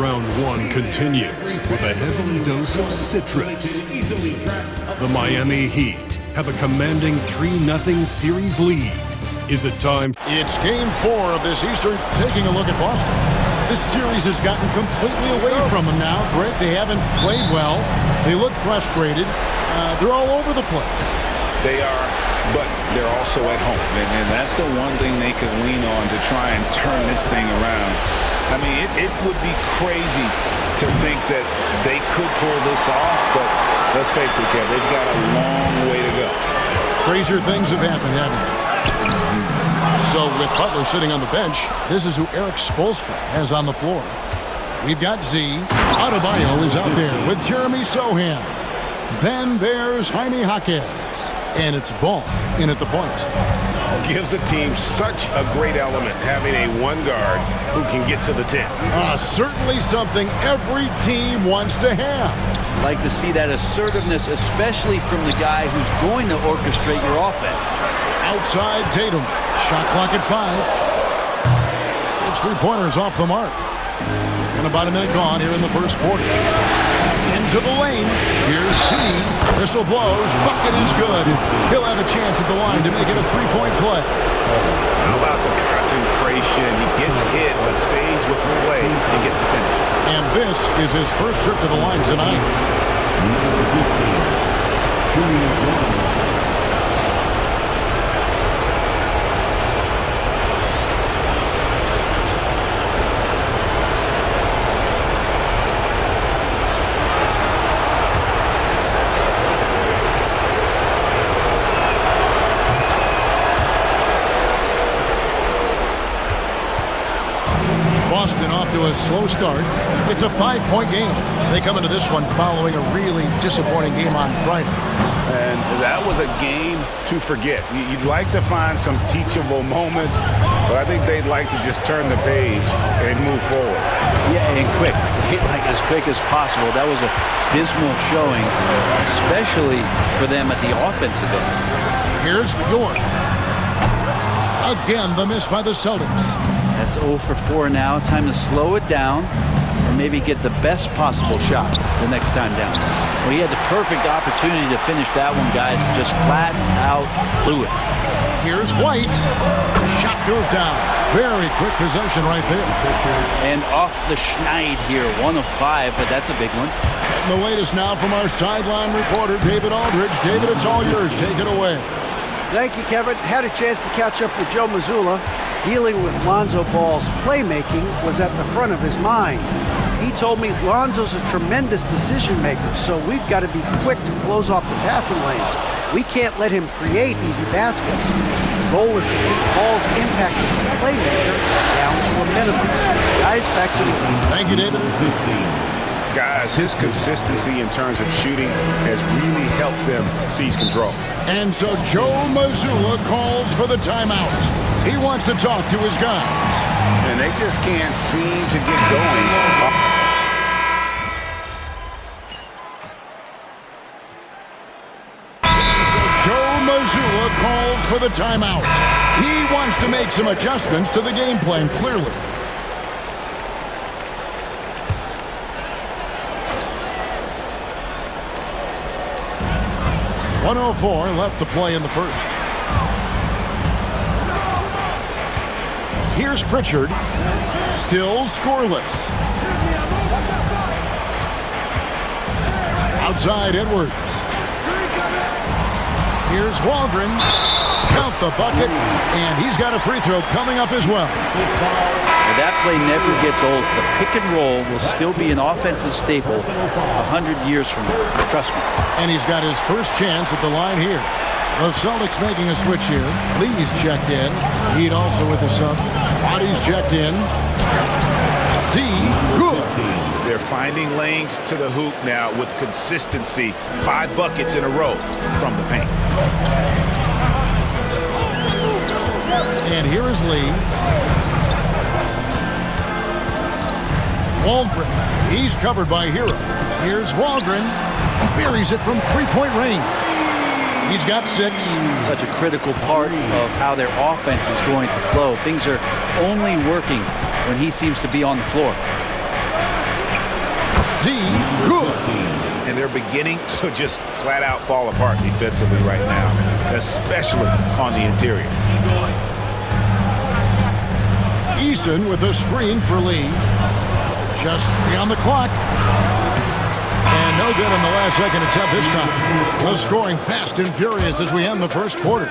round one continues with a heavy dose of citrus. The Miami Heat have a commanding 3-0 series lead. Is it time? It's game 4 of this Eastern. Taking a look at Boston. This series has gotten completely away from them now. Greg, they haven't played well. They look frustrated. They're all over the place. They are, but they're also at home. And that's the one thing they can lean on to try and turn this thing around. I mean, it would be crazy to think that they could pull this off, but let's face it, Kev, they've got a long way to go. Crazier things have happened, haven't they? So with Butler sitting on the bench, this is who Eric Spoelstra has on the floor. We've got Z. Adebayo is out there with Jeremy Sohan. Then there's Jaime Jaquez. And it's Ball in at the point. Gives the team such a great element having a one guard who can get to the 10. Certainly something every team wants to have. Like to see that assertiveness, especially from the guy who's going to orchestrate your offense. Outside Tatum. Shot clock at 5. It's 3-pointers off the mark. And about a minute gone here in the first quarter. Into the lane. Here's C. Whistle blows. Bucket is good. He'll have a chance at the line to make it a 3-point play. How about the concentration? He gets hit but stays with the play and gets the finish. And this is his first trip to the line tonight. Boston off to a slow start. It's a 5-point game. They come into this one following a really disappointing game on Friday. And that was a game to forget. You'd like to find some teachable moments, but I think they'd like to just turn the page and move forward. Yeah, and quick. Like as quick as possible. That was a dismal showing, especially for them at the offensive end. Here's York. Again, the miss by the Celtics. That's 0 for 4 now. Time to slow it down and maybe get the best possible shot the next time down. Well, he had the perfect opportunity to finish that one, guys. Just flat out blew it. Here's White. Shot goes down. Very quick possession right there. And off the schneid here. 1 of 5, but that's a big one. And the latest now from our sideline reporter, David Aldridge. David, it's all yours. Take it away. Thank you, Kevin. Had a chance to catch up with Joe Mazzulla. Dealing with Lonzo Ball's playmaking was at the front of his mind. He told me Lonzo's a tremendous decision maker, so we've got to be quick to close off the passing lanes. We can't let him create easy baskets. The goal is to keep Ball's impact as a playmaker down to a minimum. Guys, back to you. Thank you, David. Guys, his consistency in terms of shooting has really helped them seize control. And so Joe Mazzulla calls for the timeout. He wants to talk to his guys. And they just can't seem to get going. Joe Mazzulla calls for the timeout. He wants to make some adjustments to the game plan, clearly. .104 left to play in the first. Here's Pritchard. Still scoreless. Outside Edwards. Here's Waldron. Count the bucket. And he's got a free throw coming up as well. That play never gets old. The pick and roll will still be an offensive staple 100 years from now. Trust me. And he's got his first chance at the line here. The Celtics making a switch here. Lee's checked in. Heat also with the sub. Body's checked in. Z, good. They're finding lanes to the hoop now with consistency. 5 buckets in a row from the paint. And here is Lee. Waldron. He's covered by Hero. Here's Waldron. Buries it from 3-point range. He's got 6. Such a critical part of how their offense is going to flow. Things are only working when he seems to be on the floor. Z, good. And they're beginning to just flat out fall apart defensively right now, especially on the interior. Eason with a screen for Lee. Just 3 on the clock. And no good on the last second attempt this time. The scoring fast and furious as we end the first quarter.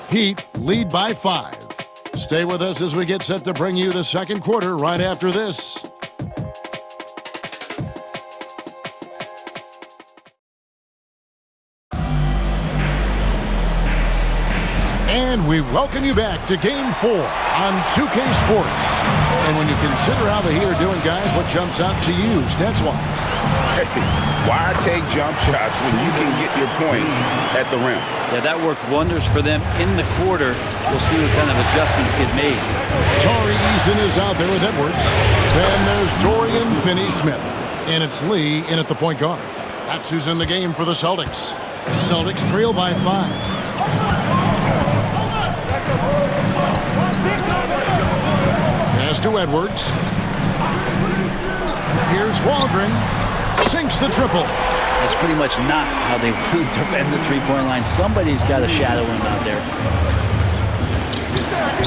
Heat lead by 5. Stay with us as we get set to bring you the second quarter right after this. And we welcome you back to Game 4 on 2K Sports. And when you consider how the Heat are doing, guys, what jumps out to you, stats-wise? Hey, why take jump shots when you can get your points at the rim? Yeah, that worked wonders for them in the quarter. We'll see what kind of adjustments get made. Tari Eason is out there with Edwards. Then there's Dorian Finney-Smith. And it's Lee in at the point guard. That's who's in the game for the Celtics. The Celtics trail by 5. Pass to Edwards. Here's Waldron. Sinks the triple. That's pretty much not how they want to defend the three-point line. Somebody's got to shadow him out there.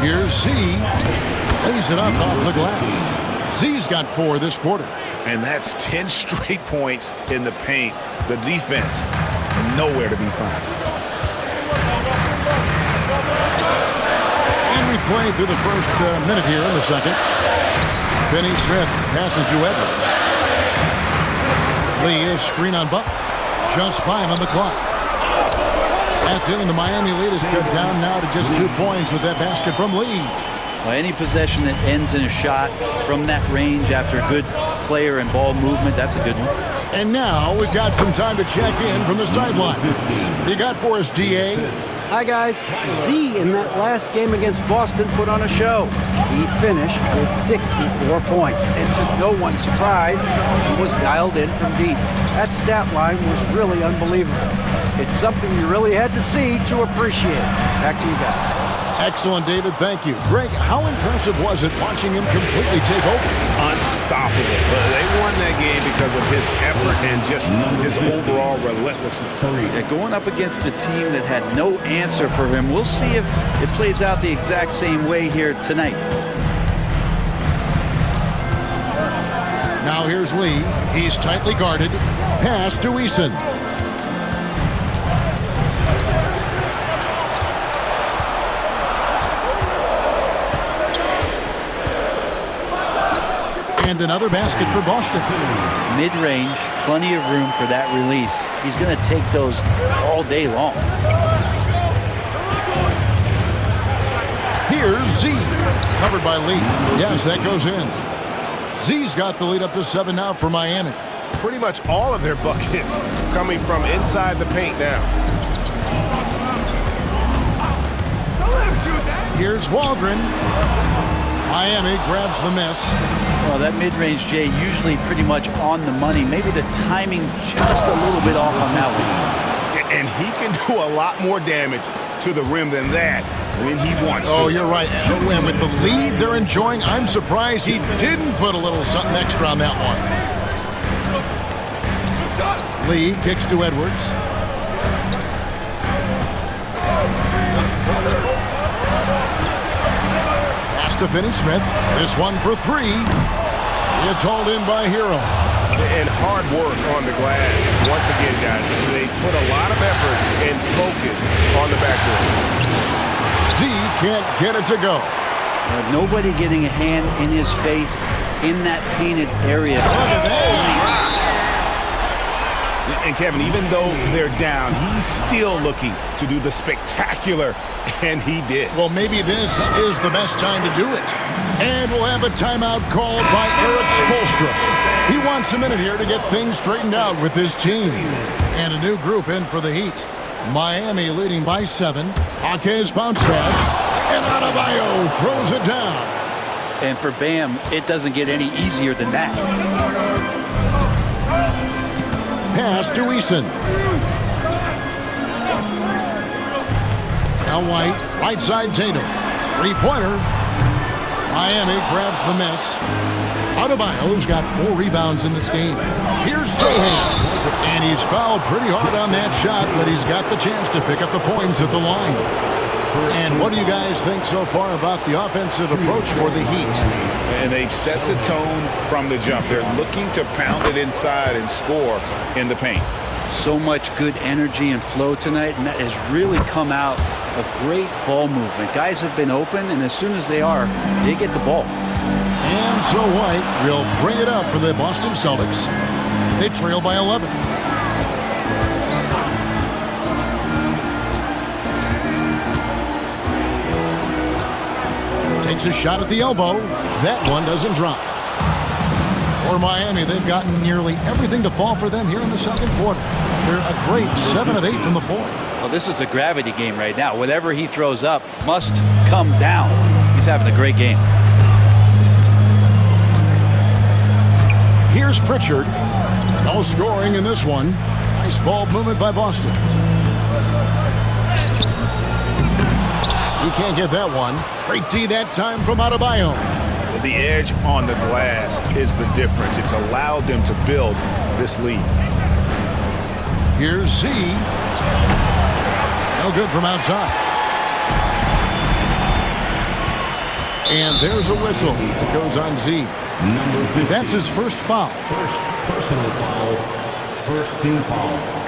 Here's Z. Lays it up off the glass. Z's got 4 this quarter. And that's 10 straight points in the paint. The defense, nowhere to be found. And we play through the first minute here in the second. Finney-Smith passes to Edwards. Lee is screen on Buck. Just 5 on the clock. That's it, and the Miami lead is cut down now to just 2 points with that basket from Lee. Well, any possession that ends in a shot from that range after good player and ball movement, that's a good one. And now we've got some time to check in from the sideline. You got for us, DA? Hi, guys. Z in that last game against Boston put on a show. He finished with 64 points, and to no one's surprise, he was dialed in from deep. That stat line was really unbelievable. It's something you really had to see to appreciate. Back to you guys. Excellent, David. Thank you. Greg, how impressive was it watching him completely take over? Unstoppable. They won that game because of his effort and just his overall relentlessness. Yeah, going up against a team that had no answer for him. We'll see if it plays out the exact same way here tonight. Now here's Lee. He's tightly guarded. Pass to Eason. And another basket for Boston. Mid-range, plenty of room for that release. He's going to take those all day long. Here's Z. Covered by Lee. Yes, that goes in. Z's got the lead up to 7 now for Miami. Pretty much all of their buckets coming from inside the paint now. Here's Waldron. Miami grabs the miss. Well, that mid-range, Jay, usually pretty much on the money. Maybe the timing just a little bit off on that one. And he can do a lot more damage to the rim than that when he wants to. Oh, you're right. And with the lead they're enjoying, I'm surprised he didn't put a little something extra on that one. Lee kicks to Edwards. To Finney-Smith. This one for 3. It's hauled in by Hero. And hard work on the glass. Once again, guys, they put a lot of effort and focus on the backboard. Z can't get it to go. Nobody getting a hand in his face in that painted area. And Kevin, even though they're down, he's still looking to do the spectacular, and he did. Well, maybe this is the best time to do it. And we'll have a timeout called by Eric Spoelstra. He wants a minute here to get things straightened out with his team. And a new group in for the Heat. Miami leading by 7. Jaquez bounce pass. And Adebayo throws it down. And for Bam, it doesn't get any easier than that. Pass to Eason. Now White, right side Tatum. 3-pointer. Miami grabs the miss. Adebayo's got 4 rebounds in this game. Here's Sohan. And he's fouled pretty hard on that shot, but he's got the chance to pick up the points at the line. And what do you guys think so far about the offensive approach for the Heat? And they've set the tone from the jump. They're looking to pound it inside and score in the paint. So much good energy and flow tonight, and that has really come out of great ball movement. Guys have been open, and as soon as they are, they get the ball. And so White will bring it up for the Boston Celtics. They trail by 11. Takes a shot at the elbow. That one doesn't drop. For Miami, they've gotten nearly everything to fall for them here in the second quarter. They're a great 7 of 8 from the floor. Well, this is a gravity game right now. Whatever he throws up must come down. He's having a great game. Here's Pritchard. No scoring in this one. Nice ball movement by Boston. He can't get that one. Great D that time from Adebayo. The edge on the glass is the difference. It's allowed them to build this lead. Here's Z. No good from outside. And there's a whistle that goes on Z. Number 50. That's his first foul. First personal foul. First team foul.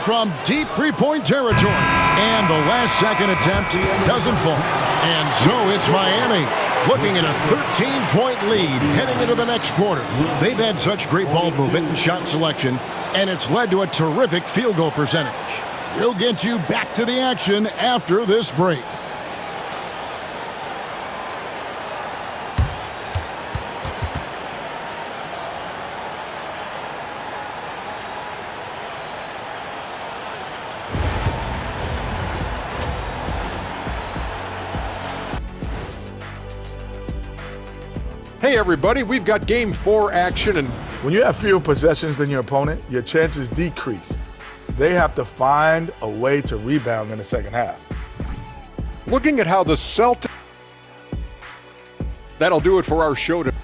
From deep three-point territory. And the last-second attempt doesn't fall. And so it's Miami looking at a 13-point lead heading into the next quarter. They've had such great ball movement and shot selection, and it's led to a terrific field goal percentage. We'll get you back to the action after this break. Hey everybody, we've got Game 4 action, and when you have fewer possessions than your opponent, your chances decrease. They have to find a way to rebound in the second half. looking at how the Celtics... That'll do it for our show today.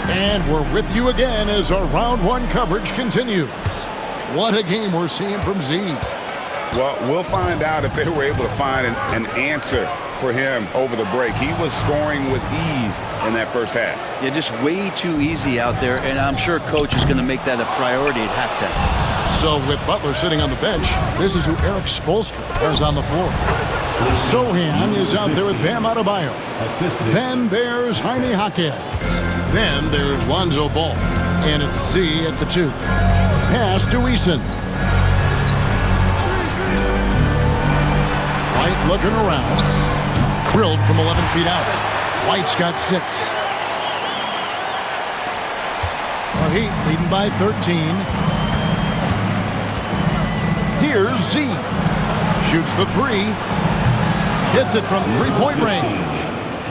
And we're with you again as our round one coverage continues. What a game we're seeing from Z. Well, we'll find out if they were able to find an answer for him over the break. He was scoring with ease in that first half. Yeah, just way too easy out there, and I'm sure Coach is going to make that a priority at halftime. So with Butler sitting on the bench, this is who Eric Spoelstra has on the floor. Sohan is out there with Bam Adebayo. Then there's Jaime Jaquez. Then there's Lonzo Ball. And it's Z at the 2. Pass to Eason. White looking around. Drilled from 11 feet out. White's got 6. The Heat leading by 13. Here's Z. Shoots the 3. Hits it from three-point range.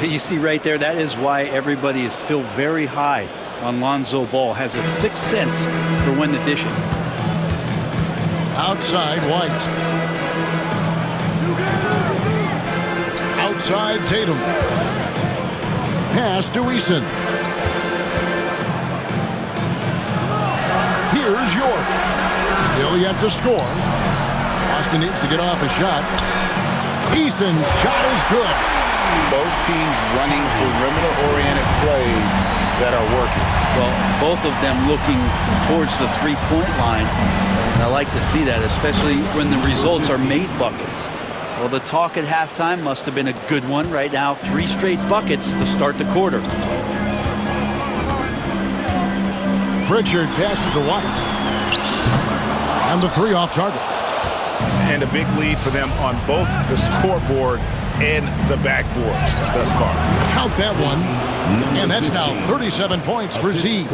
You see right there, that is why everybody is still very high on Lonzo Ball. Has a sixth sense for when to dish it. Outside White. Outside Tatum. Pass to Eason. Here's York. Still yet to score. Boston needs to get off a shot. Eason's shot is good. Both teams running perimeter-oriented plays that are working. Well, both of them looking towards the three-point line. And I like to see that, especially when the results are made buckets. Well, the talk at halftime must have been a good one. Right now, 3 straight buckets to start the quarter. Pritchard passes to White. And the 3 off target. And a big lead for them on both the scoreboard and the backboard thus far. Count that one. And that's now 37 points for Z.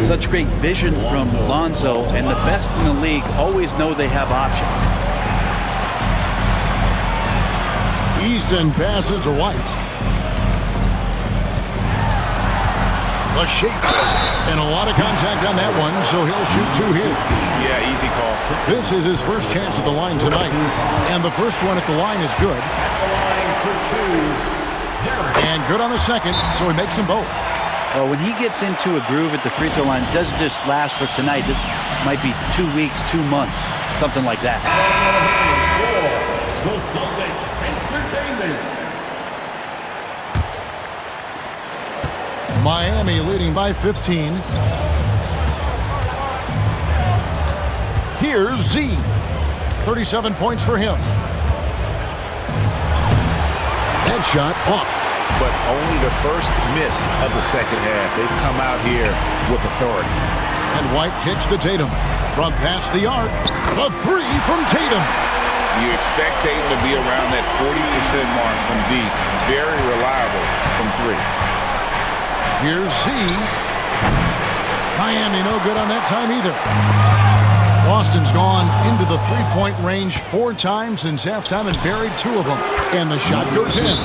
Such great vision from Lonzo, and the best in the league always know they have options. Eason passes to White. A shake. And a lot of contact on that one, so he'll shoot 2 here. Yeah, easy call. This is his first chance at the line tonight. And the first one at the line is good. And good on the second, so he makes them both. Well, when he gets into a groove at the free throw line, it doesn't just last for tonight. This might be 2 weeks, 2 months, something like that. The Celtics Entertainment. Miami leading by 15. Here's Z. 37 points for him. Headshot off. But only the first miss of the second half. They've come out here with authority. And White kicks to Tatum. From past the arc, a 3 from Tatum. You expect Tatum to be around that 40% mark from deep. Very reliable from 3. Here's Z. Miami no good on that time either. Boston's gone into the three-point range 4 times since halftime and buried 2 of them. And the shot goes in.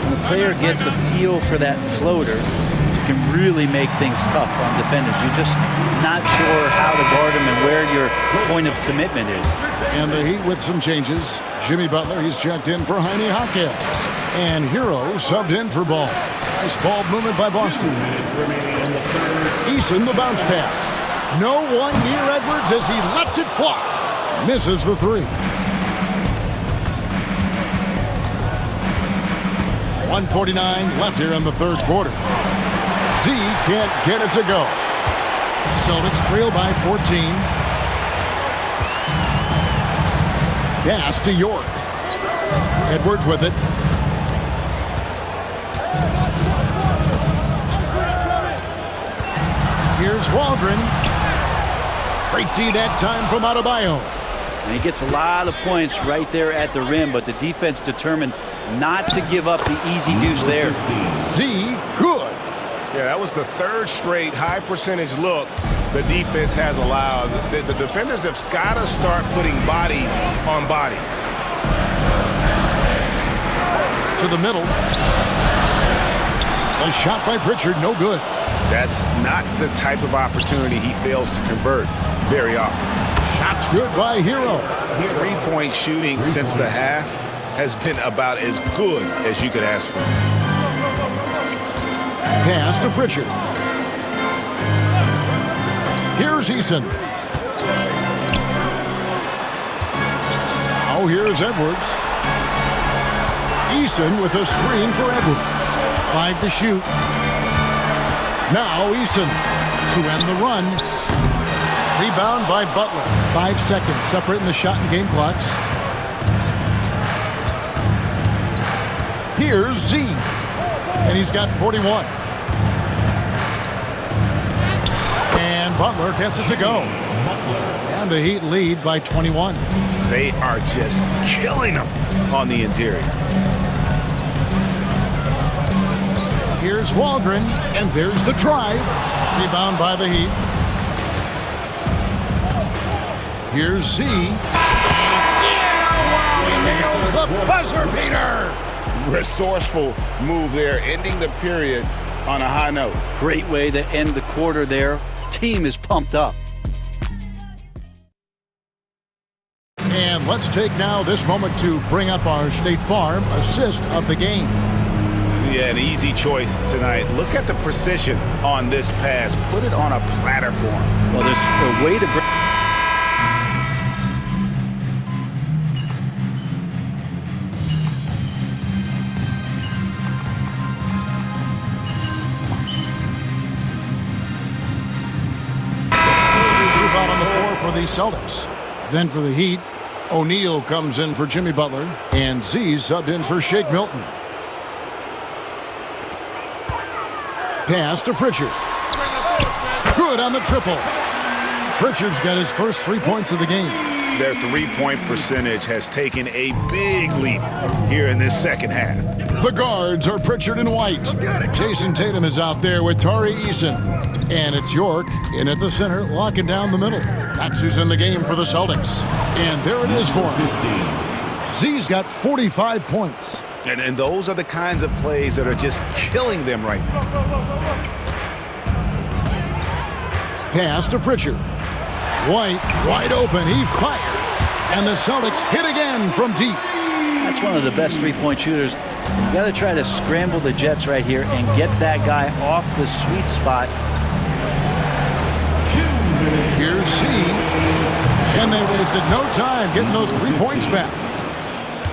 When the player gets a feel for that floater, you can really make things tough on defenders. You're just not sure how to guard them and where your point of commitment is. And the Heat with some changes. Jimmy Butler, he's checked in for Jaime Jaquez. And Hero subbed in for Ball. Nice ball movement by Boston. Eason the bounce pass. No one near Edwards as he lets it fly. Misses the 3. 1:49 left here in the third quarter. Z can't get it to go. Celtics trail by 14. Pass to York. Edwards with it. Here's Waldron. Great D that time from Adebayo. And he gets a lot of points right there at the rim, but the defense determined not to give up the easy deuce there. Z, good. Yeah, that was the 3rd straight high percentage look the defense has allowed. The defenders have got to start putting bodies on bodies. To the middle. A shot by Pritchard, no good. That's not the type of opportunity he fails to convert very often. Shot's good by Hero. 3-point shooting since the half has been about as good as you could ask for. Pass to Pritchard. Here's Eason. Now here's Edwards. Eason with a screen for Edwards. 5 to shoot. Now Eason to end the run. Rebound by Butler. 5 seconds separating the shot and game clocks. Here's Z. And he's got 41. And Butler gets it to go. And the Heat lead by 21. They are just killing them on the interior. Here's Waldron, and there's the drive. Rebound by the Heat. Here's Z. And it's in! Oh, wow, he nails the buzzer beater! Resourceful move there, ending the period on a high note. Great way to end the quarter there. Team is pumped up. And let's take now this moment to bring up our State Farm assist of the game. Yeah, an easy choice tonight. Look at the precision on this pass. Put it on a platter for him. Well, there's a way to bring... Move out on the floor for the Celtics. Then for the Heat, O'Neal comes in for Jimmy Butler, and Z subbed in for Shake Milton. Pass to Pritchard. Good on the triple. Pritchard's got his first 3 points of the game. Their 3-point percentage has taken a big leap here in this second half. The guards are Pritchard and White. Jason Tatum is out there with Tari Eason. And it's York in at the center, locking down the middle. That's who's in the game for the Celtics. And there it is for him. Z's got 45 points. And those are the kinds of plays that are just killing them right now. Pass to Pritchard. White, wide open. He fires. And the Celtics hit again from deep. That's one of the best three-point shooters. You got to try to scramble the Jets right here and get that guy off the sweet spot. Here's Z. And they wasted no time getting those 3 points back.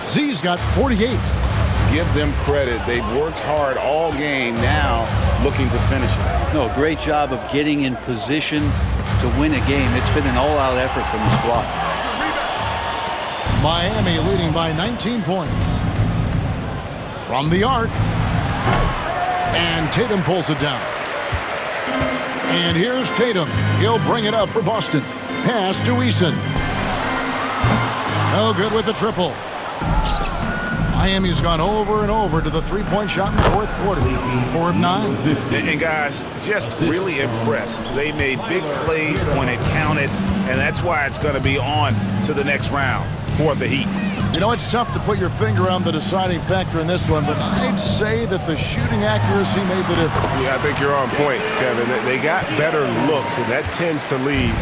Z's got 48. Give them credit. They've worked hard all game, now looking to finish it. No, great job of getting in position to win a game. It's been an all-out effort from the squad. Miami leading by 19 points. From the arc. And Tatum pulls it down. And here's Tatum. He'll bring it up for Boston. Pass to Eason. No good with the triple. Miami's gone over and over to the three-point shot in the fourth quarter. 4 of 9. And guys, just really impressed. They made big plays when it counted, and that's why it's going to be on to the next round for the Heat. You know, it's tough to put your finger on the deciding factor in this one, but I'd say that the shooting accuracy made the difference. Yeah, I think you're on point, Kevin. They got better looks, and that tends to lead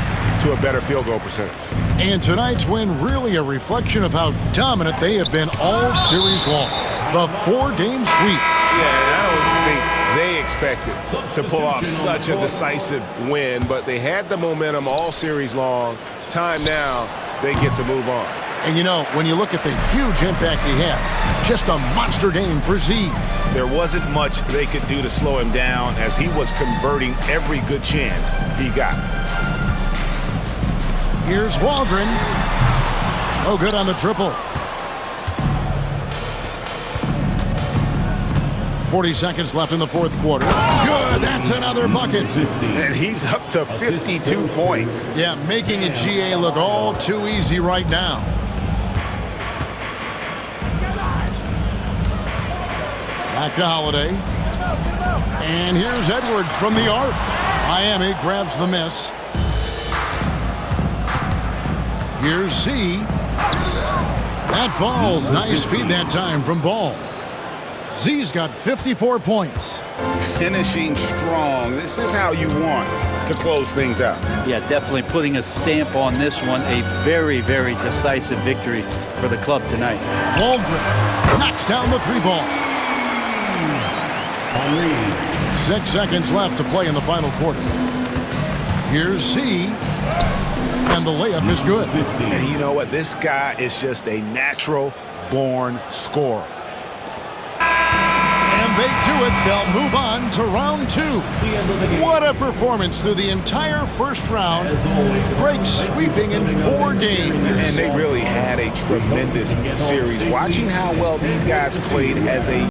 to a better field goal percentage. And tonight's win really a reflection of how dominant they have been all series long. The 4-game sweep. Yeah, I don't think they expected to pull off such a decisive win, but they had the momentum all series long. Time now, they get to move on. And you know, when you look at the huge impact he had, just a monster game for Z. There wasn't much they could do to slow him down as he was converting every good chance he got. Here's Waldron. No good on the triple. 40 seconds left in the fourth quarter. Good, that's another bucket. And he's up to 52 points. Yeah, making a GA look all too easy right now. Back to Holiday. And here's Edwards from the arc. Miami grabs the miss. Here's Z. That falls. Nice feed that time from Ball. Z's got 54 points. Finishing strong. This is how you want to close things out. Yeah, definitely putting a stamp on this one. A very, very decisive victory for the club tonight. Waldron knocks down the 3-ball. 6 seconds left to play in the final quarter. Here's Z. And the layup is good. And you know what? This guy is just a natural-born scorer. And they do it. They'll move on to round 2. What a performance through the entire first round. Break sweeping in 4 games. And they really had a tremendous series. Watching how well these guys played as a